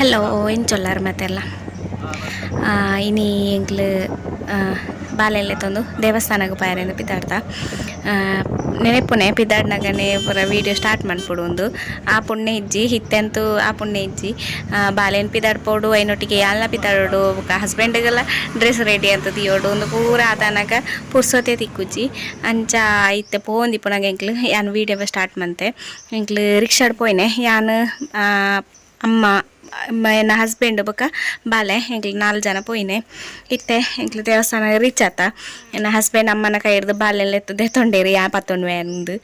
Hello ಏನು ಚೊಲ್ಲಾರ ಮತ್ತೆಲ್ಲ ಇನಿ ಎಂಕ್ಲು ಬಾಲೆಲ್ಲ ತಂದು ದೇವಸ್ಥಾನಕ್ಕೆ ಪಾಯರೆಂದು ಪಿದಾಡ್ದ ನೆನಪುನೆ ಪಿದಾಡ್ನಾಗನೆ ಪೂರ ವೀಡಿಯೋ ಸ್ಟಾರ್ಟ್ ಮಾಡ್ಪೊಡು ಒಂದು ಆ ಪುಣ್ಯ ಇಜ್ಜಿ ಹಿತ್ತೆಂತೂ ಆ ಪುಣ್ಯ ಇಜ್ಜಿ ಬಾಲೆನ್ ಪಿದಾಡ್ಪೋಡು ಐನೊಟ್ಟಿಗೆ ಯಾಲ್ನ ಪಿದಾಡೋಡು ಬೊಕ ಹಸ್ಬೆಂಡ್ಗೆಲ್ಲ ಡ್ರೆಸ್ ರೆಡಿ ಅಂತ ತಿಯೋಡು ಒಂದು ಪೂರ ಆತನಕ ಪುರ್ಸೊತೆ ತಿಕ್ಕುಜಿ ಅಂಚ ಇತ್ತೆ ಪೋಂದಿಪ್ಪುನಗ ಎಂಕ್ಲು ಯಾನ್ ವೀಡಿಯೋ ಸ್ಟಾರ್ಟ್ ಮಂತೆ ಎಂಕ್ಲು ರಿಕ್ಷಾಡ್ ಪೋಯ್ನೆ ಯಾನ್ ಅಮ್ಮ ಎನ್ನ ಹಸ್ಬೆಂಡ್ ಬೊಕ ಬಾಲೆ ಎಂಕ್ಲು 4 ಜನ ಪೋಯಿನೆ ಇತ್ತೆ ಎಂಕ್ಲು ದೇವಸ್ಥಾನ ರೀಚ್ ಆತ ಎನ್ನ ಹಸ್ಬೆಂಡ್ ಅಮ್ಮನ ಕೈ ಹಿಡ್ದು ಬಾಲೆಲ್ಲ ಎತ್ತದೆ ತೊಂಡೇರಿ ಯಾ ಪತ್ತೊಂಡ್ವೆ ಅಂದು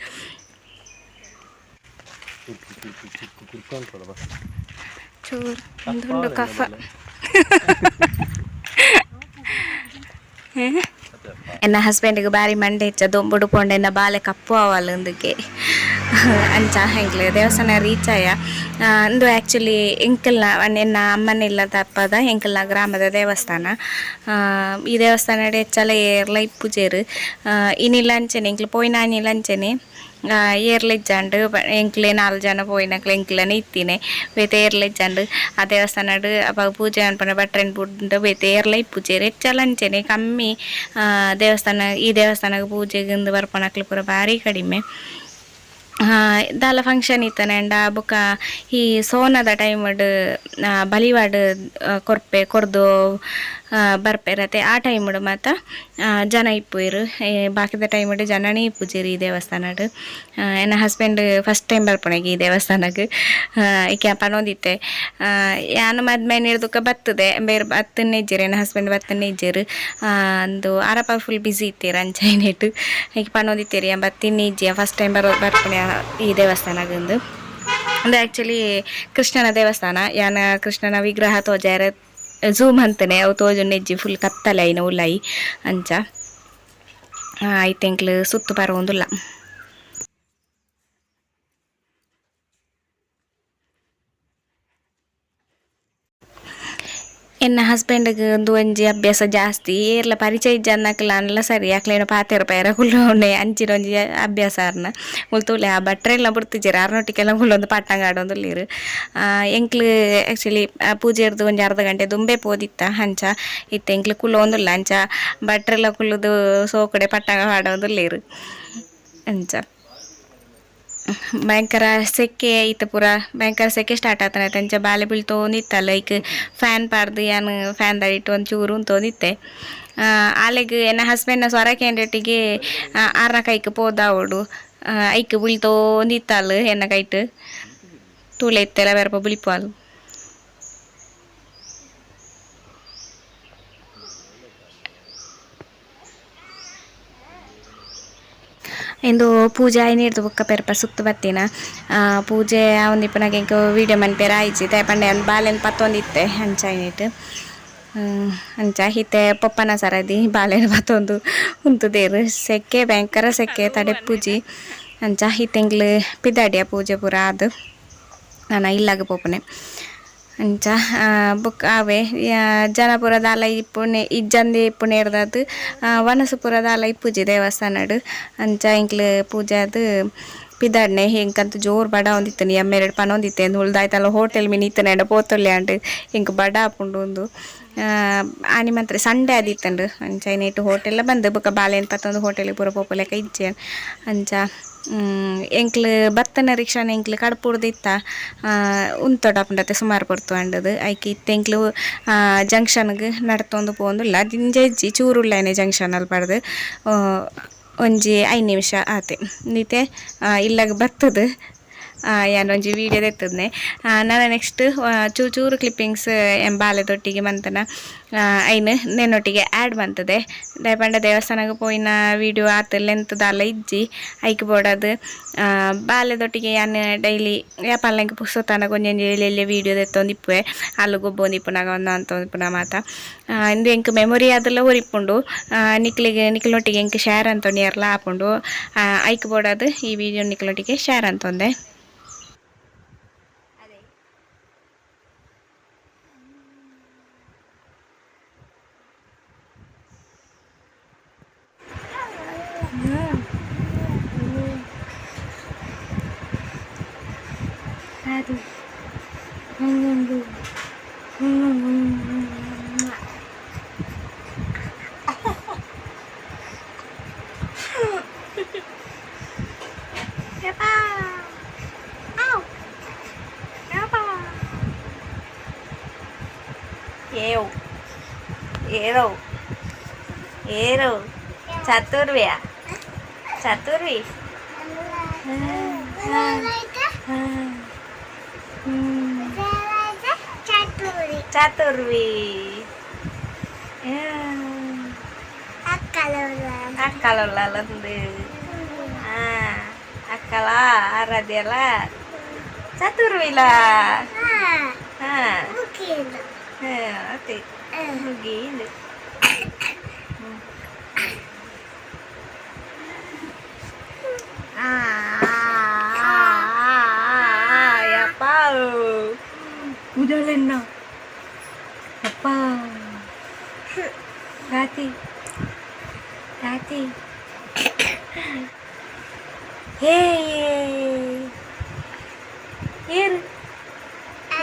ಚೂರು ಒಂದು ಕಫ ಎನ್ನ ಹಸ್ಬೆಂಡ್ಗೆ ಬಾರಿ ಮಂಡೆ ಹೆಚ್ಚ ದೊಂಬುಡು ಪೋಂಡೆನ ಬಾಲೆ ಕಪ್ಪು ಅವಲ್ಲೊಂದಕ್ಕೆ ಅಂಚ ಹೆಂಗ್ಲೆ ದೇವಸ್ಥಾನ ರೀಚ್ ಆಯ ಇಂದು ಆ್ಯಕ್ಚುಲಿ ಎಂಕಲ್ನ ಎನ್ನ ಅಮ್ಮನೆಲ್ಲ ತಪ್ಪದ ಎಂಕಲ್ನ ಗ್ರಾಮದ ದೇವಸ್ಥಾನ ಈ ದೇವಸ್ಥಾನ ಹೆಚ್ಚಲ ಏರ್ಲ ಇಪ್ಪುಜೇರು ಇನ್ನಿಲ್ಲ ಅಂಚೆನೆ ಎಂಕ್ಲು ಪೋಯ್ನಾನಿಲ್ಲ ಅಂಚೆನೆ ಏರ್ಲೆಜ್ಜಾಂಡು ಎಂಕ್ಲೆ 4 ಜನ ಪೋಯಿನಕ್ಲೆ ಎಂಕ್ಲನೆ ಇತ್ತಿನೆ ಬೇತೆ ಏರ್ಲೆಜ್ಜಾಂಡು ಆ ದೇವಸ್ಥಾನಡ್ ಅವಾಗ ಪೂಜೆ ಅನ್ಪನ ಬಟ್ರೆನ್ ಬುಡ್ಡು ಬೇತೆ ಏರ್ಲ ಇಪ್ಪುಜೇರು ಹೆಚ್ಚಲ ಅಂಚೆನೆ ಕಮ್ಮಿ ದೇವಸ್ಥಾನ ಈ ದೇವಸ್ಥಾನಕ್ಕೆ ಪೂಜೆಗಿಂದು ಬರ್ಪನಕ್ಲು ಪೂರ ಭಾರಿ ಕಡಿಮೆ ದಾಲ ಫಂಕ್ಷನ್ ಇತ್ತನೆಂಡ ಬೊಕ ಈ ಸೋನದ ಟೈಮಡ್ ಬಲಿವಾಡ್ ಕೊರ್ಪೆ ಕೊರ್ದು ಬರ್ಪೆರತೆ ಆ ಟೈಮಡ್ ಮಾತ ಜನ ಇಪ್ಪುವೆರು ಬಾಕಿದ ಟೈಮಡ್ ಜನನೇ ಇಪ್ಪುಜೆರು ಈ ದೇವಸ್ಥಾನಡ್ ಎನ್ನ ಹಸ್ಬೆಂಡ್ ಫಸ್ಟ್ ಟೈಮ್ ಬರ್ಪಣೆಗೆ ಈ ದೇವಸ್ಥಾನಕ್ಕೆ ಈಕೆ ಪನೊಂದಿತ್ತೆ ಯಾನು ಮದ್ಮೇನೆ ಹಿಡ್ದುಕ ಬರ್ತದೆ ಬೇರೆ ಬತ್ತನ್ನೇ ಇಜ್ಜೇರು ಎನ್ನ ಹಸ್ಬೆಂಡ್ ಬತ್ತನ್ನೇ ಇಜ್ಜೇರು ಒಂದು ಆರಪ ಫುಲ್ ಬಿಸಿ ಇತ್ತೇರು ಅಂಚೈನೆಟ್ಟು ಈಗ ಪನೊಂದಿತ್ತೇರಿ ಬತ್ತಿನ್ನಿ ಇಜ್ಜಿಯ ಫಸ್ಟ್ ಟೈಮ್ ಬರ್ಪಣೆ ಈ ದೇವಸ್ಥಾನಗಂದು ಅದು ಆ್ಯಕ್ಚುಲಿ ಕೃಷ್ಣನ ದೇವಸ್ಥಾನ ಯಾನ ಕೃಷ್ಣನ ವಿಗ್ರಹ ತೋಜಾರ ಝೂಮ್ ಅಂತಾನೆ ಅವು ತೋಜುನೆಜ್ಜಿ ಫುಲ್ ಕತ್ತಲೆ ಐನ ಉಳ್ಳಾಯಿ ಅಂಚ ಐತೆಂಕ್ಲು ಸುತ್ತು ಬರೋಂದುಲ್ಲ ಎನ್ನ ಹಸ್ಬೆಂಡ್ಗೆ ಒಂದು ಒಂಜಿ ಅಭ್ಯಾಸ ಜಾಸ್ತಿ ಏರ್ಲ ಪರಿಚಯ ಇಜ್ಜ ಅನ್ನಕ್ಲ ಅನ್ಲ ಸರಿ ಯಾಕ್ಲೇನ ಪಾತೆರ ಪೈರ ಕುಲ್ಲೊಂಡೆ ಅಂಚಿನ ಒಂಜಿ ಅಭ್ಯಾಸ ಅರ್ನ ಮುಲ್ತುಲೆ ಆ ಬಟ್ರೆಲ್ಲ ಬಿಡ್ತಿಜ್ಜೇರು ಅರ್ನೊಟ್ಟಿಗೆಲ್ಲ ಕುಲ್ಲೊಂದು ಪಟ್ಟಂಗ ಆಡೊಂದುಲ್ಲೇರು ಎಂಕ್ಲು ಆ್ಯಕ್ಚುಲಿ ಪೂಜೆ ಇರ್ದು ಒಂಜಿ ಅರ್ಧ ಗಂಟೆ ದುಂಬೆ ಪೋದಿತ್ತ ಅಂಚ ಇತ್ತೆ ಎಂಕ್ಲು ಕುಲ್ಲೊಂದುಲ್ಲ ಅಂಚ ಬಟ್ರೆಲ್ಲ ಕುಲ್ಲುದು ಸೋಕುಡೆ ಪಟ್ಟಂಗ ಆಡೊಂದುಲ್ಲೇರು ಅಂಚ ಭಯಂಕರ ಸೆಕೆ ಇತ್ತು ಪೂರ ಭಯಂಕರ ಸೆಕೆ ಸ್ಟಾರ್ಟ್ ಆತನ ಅಂಚ ಬಾಲೆ ಬೀಳ್ತೋಂದಿತ್ತಲ್ಲ ಲೈಕ್ ಫ್ಯಾನ್ ಪಾಡ್ದು ಯಾನು ಫ್ಯಾನ್ ದಡಿಟ್ಟು ಒಂದು ಚೂರು ಉಂತೋಂದಿತ್ತೆ ಆಲೆಗ್ ಎನ್ನ ಹಸ್ಬೆಂಡ್ನ ಸ್ವರ ಕ್ಯಾಂಡಿಡೇಟಿಗೆ ಆರ್ನ ಕೈಕ್ ಪೋದಾವಡು ಐಕ್ ಬೀಳ್ತೋಂದಿತ್ತಲ್ಲ ಎನ್ನ ಕೈಟ್ ತೂಲೆ ಇತ್ತೆಲ್ಲ ಬೇರಪ್ಪ ಬಿಳಿಪಾಲು ಎಂದು ಪೂಜೆ ಐನಿರ್ದು ಬೊಕ್ಕ ಪೆರ್ಪ ಸುತ್ತು ಬತ್ತಿನ ಪೂಜೆ ಒಂದಿಪ್ಪನಾಗ ಎಂಕ ವೀಡಿಯೋ ಮನ್ಪೇರ ಆಯ್ಚಿ ತೇಪಂಡೆ ಒಂದು ಬಾಲೆನ್ ಪತ್ತೊಂದಿತ್ತೆ ಅಂಚ ಐನಿಟ್ಟು ಅಂಚ ಹಿತ್ತೆ ಪೊಪ್ಪನ ಸರದಿ ಬಾಲೆನ್ ಪತ್ತೊಂದು ಉಂತುದೇರು ಸೆಕೆ ಭಯಂಕರ ಸೆಕೆ ತಡೆ ಪೂಜಿ ಅಂಚ ಹಿತ್ತೆಂಗ್ಲು ಪಿದಾಡಿಯ ಪೂಜೆ ಪೂರ ಅದು ನಾನು ಇಲ್ಲಾಗ ಪೋಪನೆ ಅಂಚ ಬುಕ್ ಆವೆ ಜನಪುರದ ಆಲ ಇಪ್ಪುನೆ ಇಜ್ಜಂದೆ ಇಪ್ಪುನೆ ಇರ್ದದು ವನಸಪುರದ ಆಲ ಇಪ್ಪುಜಿ ದೇವಸ್ಥಾನಡ್ ಅಂಚ ಇಂಕ್ಲು ಪೂಜೆ ಅದು ಪಿದಾಡ್ನೆ ಹೆಂಕಂತ ಜೋರು ಬಡ ಒಂದಿತ್ತು ನೀ ಅಮ್ಮೆರಡು ಪನೊಂದಿತ್ತೆ ಅಂದು ಉಳ್ದಾಯ್ತಲ್ಲ ಹೋಟೆಲ್ ಮೀನು ಇತ್ತನೆಂಡ ಪೋತೊಲ್ಲೆ ಅಂಡ್ ಹಿಂಗೆ ಬಡ ಹಾಪುಂಡು ಒಂದು ಆನಿ ಮಾತ್ರ ಸಂಡೆ ಆದಿತ್ತಂಡು ಅಂಚ ನೈಟ್ ಹೋಟೆಲ್ಲ ಬಂದು ಬೊಕ ಬಾಲೆನ್ ಪತ್ತೊಂದು ಹೋಟೆಲಿಗೆ ಪೂರ ಪೋಪಲೆಕ ಇಜ್ಜೆ ಅಂಚ ಎಂಕ್ಲು ಬತ್ತನ ರಿಕ್ಷಾನ ಎಂಕ್ಲು ಕಡ್ಪುಡ್ದಿತ್ತ ಉಂತೊಡಪುಂಡತೆ ಸುಮಾರು ಪೊರ್ತು ಅಂಡದು ಐಕೆ ಇತ್ತೆ ಎಂಕ್ಲು ಜಂಕ್ಷನ್ಗೆ ನಡ್ತೊಂದು ಪೋಂದುಲ್ಲ ದಿಂಜೆ ಇಜ್ಜಿ ಚೂರುಳ್ಳೇನೆ ಜಂಕ್ಷನಲ್ಲಿ ಪಡ್ದು ಒಂಜಿ 5 ನಿಮಿಷ ಆತೆ ನೀತೆ ಇಲ್ಲಾಗ ಬರ್ತದೆ ಯಾನೊಂಜಿ ವೀಡಿಯೋ ತೆತ್ತದ್ನೆ ನಾನು ನೆಕ್ಸ್ಟ್ ಚೂರು ಕ್ಲಿಪ್ಪಿಂಗ್ಸ್ ಬಾಲೆದೊಟ್ಟಿಗೆ ಮಂತನ ಐನು ನೆನ್ನೊಟ್ಟಿಗೆ ಆ್ಯಡ್ ಮಂತದೆ ದಯಪಂಡ ದೇವಸ್ಥಾನಕ್ಕೆ ಪೋಯಿನ ವೀಡಿಯೋ ಆತ ಲೆಂತ್ದಾಲ ಇಜ್ಜಿ ಐಕ್ ಬೋಡದು ಬಾಲೆದೊಟ್ಟಿಗೆ ಯಾನು ಡೈಲಿ ಯಾಪಲ್ನಂಗೆ ಪುಸ್ತಕನ ಕೊಂಜೊಂಜಿ ಎಲ್ಲೆಲ್ಲಿ ವೀಡಿಯೋ ತೆತ್ತೊಂದಿಪ್ಪುವೆ ಅಲ್ಲಿ ಗೊಬ್ಬೊಂದಿಪ್ಪುನಾಗ ಒಂದು ಅಂತೊಂದಿಪ್ಪುನ ಮಾತ ಇಂದು ಎಂಕ್ ಮೆಮೊರಿ ಅದೆಲ್ಲ ಒರಿಪುಂಡು ನಿಕ್ಲೊಟ್ಟಿಗೆ ಎಂಕ್ ಶೇರ್ ಅಂತೊಂದು ಯಾರಲ್ಲ ಆಪುಂಡು ಐಕ್ ಬೋಡದು ಈ ವಿಡಿಯೋ ನಿಕ್ಲೊಟ್ಟಿಗೆ ಶೇರ್ ಅಂತೊಂದೆ ಅದು ಏವ್ ಏರವ್ ಏರವ್ ಚತುರ್ವಿಯ ಚತುರ್ವಿ ಚತುರ್ವಿ ಅಕ್ಕಲೊಲ್ಲಂದು ಅಕ್ಕಲ ಆರಾಧ್ಯಲ ಚತುರ್ವಿಲ ಅದೇ ಮುಗೀನು ಯಪ್ಪ ಕೂದಲೆನ್ನ ಅಪ್ಪ ಗಾತಿ ಗಾತಿ ಹೇ ಏನು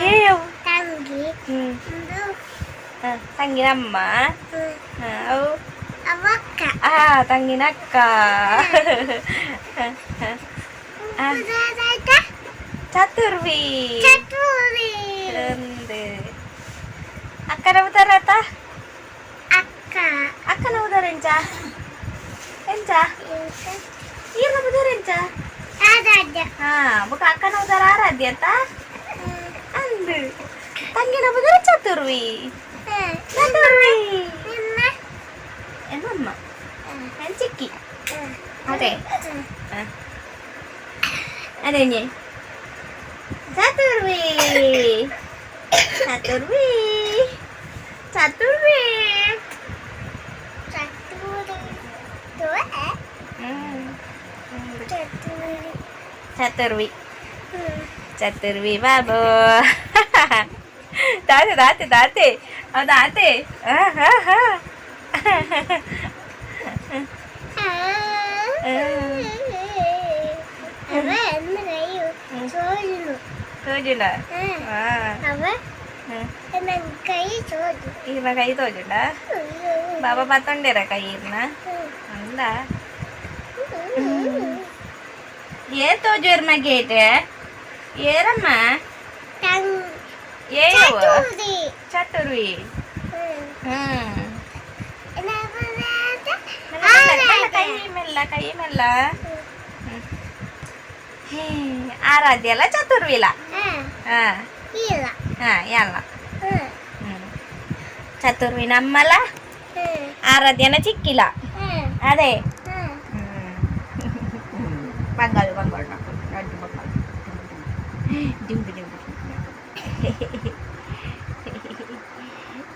ಏಯವ್ ತಂಗಿನಮ್ಮ ಅವು ತಂಗಿನಕ್ಕ ಚತುರ್ವಿ ಅಕ್ಕನ ಉದರತ ಅಕ್ಕನ ಉದರ ಎಂಚ ಎಂಚ ಈರ್ನ ಉದರ ಎಂಚ ಬುಕ್ಕ ಅಕ್ಕನ ಉದರ ಆರಾಧ್ಯ ಅಂತ ಅಂದು ತಂಗಿನ ಉದರ ಚತುರ್ವಿ ಚತುರ್ವಿ എന്നമ്മ ചിക്കി അതെ അതെ ചതുർവി ചതുർവി ചതുർവി ചതുർവി ചതുർവി ബാബു താത്തെ താത്തെ താത്തെ താത്തെ തോജുണ്ട ഇരുന്ന കൈ തോജുണ്ട ബാബ പത്തൊണ്ടേര കൈ ഇരുന്ന എന്താ ఏ తోజుర్మ గేట్ ఏరమ్మ ఏ చతుర్వి ಕೈ ಮೆಲ್ಲ ಆರಾಧ್ಯಲ್ಲ ಚತುರ್ವಿಲ ಎಲ್ಲ ಚತುರ್ವಿ ನಮ್ಮಲ ಆರಾಧ್ಯನ ಚಿಕ್ಕಿಲ್ಲ ಅದೇ ಬಂಗಾಳು ಬಂಗಾಳು ಬಂಗಾಳು ದಿಂಬು ದಿಂಬು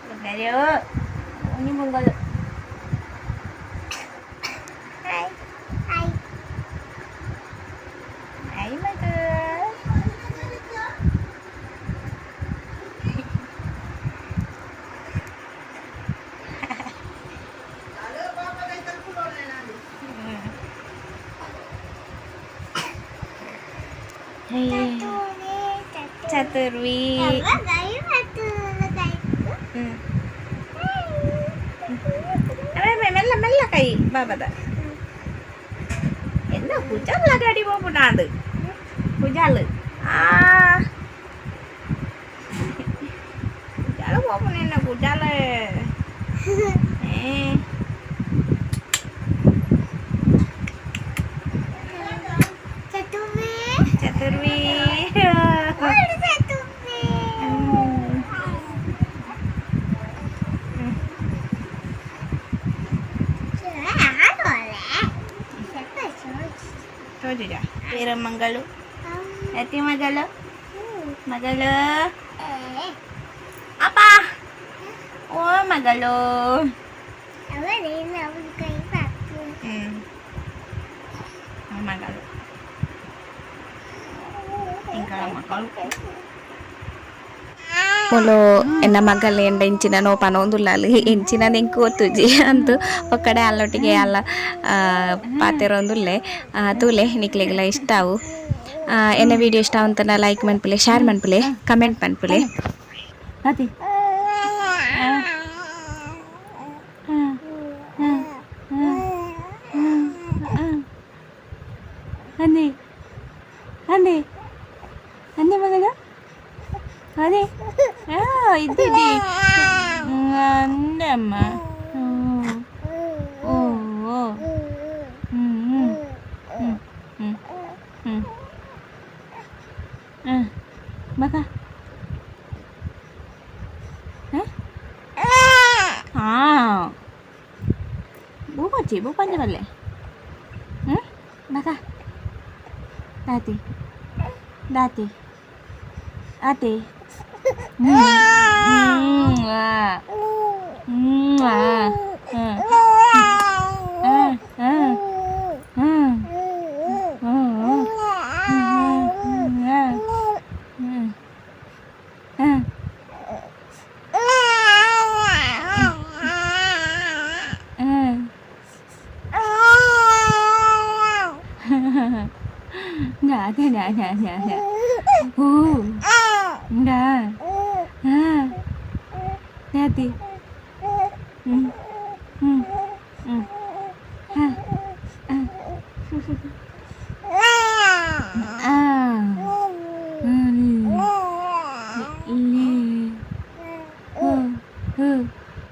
ಬಂಗಾಳು ini ಬಂಗಾಳು Hai my girl. Chaturvi. Mella mella kai baba da. Enna kujal lagi di bawah nade. Kujal. Kujal bawah nena kujal. Chaturvi. Chaturvi. Sudah, Pira Manggalu. Eti Magalu. Magalu. Apa? Oh, Magalu. Apa ni? Nak buka satu. Magalu. Tinggal Magalu. ಮೊಲು ಎನ್ನ ಮಗಲ್ಲಿ ಎಂಡ ಇಂಚಿನ ನೋಪಾನ ಒಂದುಲ್ಲಾಲಿ ಇಂಚಿನ ನಿಂಕು ಒತ್ತುಜಿ ಅಂತೂ ಒಕ್ಕಡೆ ಅಲ್ಲೊಟ್ಟಿಗೆ ಅಲ್ಲ ಪಾತೆರೊಂದುಲ್ಲೆ ತೂಲೆ ನಿಕ್ಲಿಗೆಲ್ಲ ಇಷ್ಟ ಅವು ಎನ್ನ video ಇಷ್ಟ ಅಂತ ಲೈಕ್ ಮನ್ಪುಲೆ ಶೇರ್ ಮನ್ಪುಲೆ ಕಮೆಂಟ್ ಮನ್ಪುಲೆ ಅದೇ ಅನ್ನಿ ಅನ್ನಿ ಅನ್ನಿ ಮಗಳ ಅದೇ ಇದ್ದೀವಿ ಅಂದಮ್ಮ ಓ ಓ ಹ್ಞೂ ಹ್ಞೂ ಹ್ಞೂ ಹ್ಞೂ ಹ್ಞೂ ಹಾಂ ಮಗ ಹಾಂ ಬೂಪಚ್ಚಿ ಬೂಪಂಜ ಬಲ್ಲೆ ಹ್ಞೂ ಮಗ ದಾತಿ ದಾತಿ ಆತಿ ಹ್ಞೂ ಹ್ಞೂ Nè, nè, nè, nè, nè. Nè. Nè đi.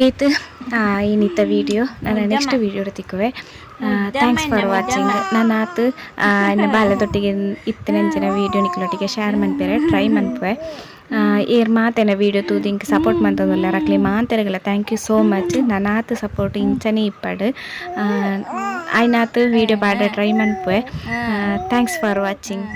ಇದು ಇನ್ನಿತ್ತ ವಿಡಿಯೋ ನಾನು ನೆಕ್ಸ್ಟ್ ವಿಡಿಯೋ ತಿಕ್ಕುವೆ ಥ್ಯಾಂಕ್ಸ್ ಫಾರ್ ವಾಚಿಂಗ್ ನಾನು ಆತು ಇನ್ನು ಬಾಲ್ಯದೊಟ್ಟಿಗೆ ಇತ್ತಿನಂಚಿನ ವಿಡಿಯೋ ನಿಕ್ಲೊಟ್ಟಿಗೆ ಶೇರ್ ಮನ್ಪೇರೆ ಟ್ರೈ ಮನ್ಪುವೆ ಏರ್ ಮಾತೇನ ವಿಡಿಯೋ ತೂದು ಇಂಕ ಸಪೋರ್ಟ್ ಮಂತದಲ್ಲ ರಕ್ಲಿ ಮಾತೆರಗಲ ಥ್ಯಾಂಕ್ ಯು ಸೋ ಮಚ್ ನಾನು ಆತು ಸಪೋರ್ಟ್ ಇಂಚನೆ ಇಪ್ಪಡು ಆಯ್ನಾತು ವಿಡಿಯೋ ಪಾಡ ಟ್ರೈ ಮನ್ಪುವೆ ಥ್ಯಾಂಕ್ಸ್ ಫಾರ್ ವಾಚಿಂಗ್